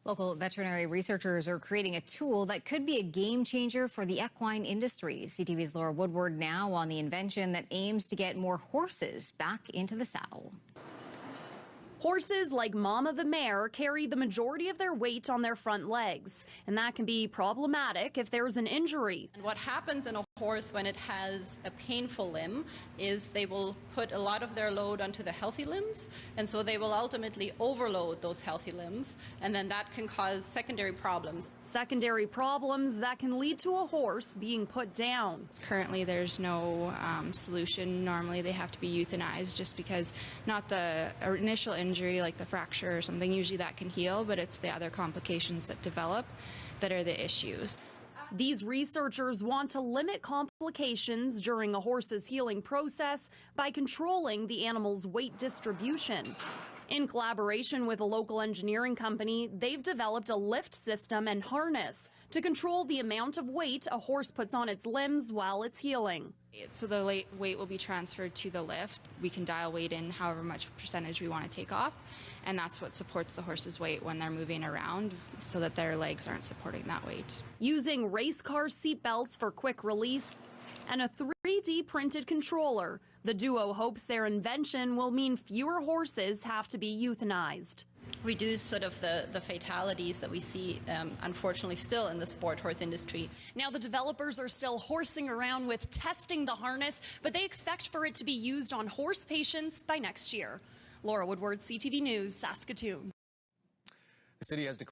Local veterinary researchers are creating a tool that could be a game changer for the equine industry. CTV's Laura Woodward now on the invention that aims to get more horses back into the saddle. Horses like Mama the mare carry the majority of their weight on their front legs, and that can be problematic if there's an injury. And what happens in a horse when it has a painful limb is they will put a lot of their load onto the healthy limbs, and so they will ultimately overload those healthy limbs, and then that can cause secondary problems. Secondary problems that can lead to a horse being put down. Currently there's no solution. Normally they have to be euthanized just because not the initial injury like the fracture or something, usually that can heal, but it's the other complications that develop that are the issues. These researchers want to limit complications during a horse's healing process by controlling the animal's weight distribution. In collaboration with a local engineering company, they've developed a lift system and harness to control the amount of weight a horse puts on its limbs while it's healing. So the weight will be transferred to the lift. We can dial weight in however much percentage we want to take off, and that's what supports the horse's weight when they're moving around so that their legs aren't supporting that weight. Using race car seat belts for quick release and a 3D printed controller, the duo hopes their invention will mean fewer horses have to be euthanized. Reduce sort of the fatalities that we see, unfortunately, still in the sport horse industry. Now, the developers are still horsing around with testing the harness, but they expect for it to be used on horse patients by next year. Laura Woodward, CTV News, Saskatoon. The city has declared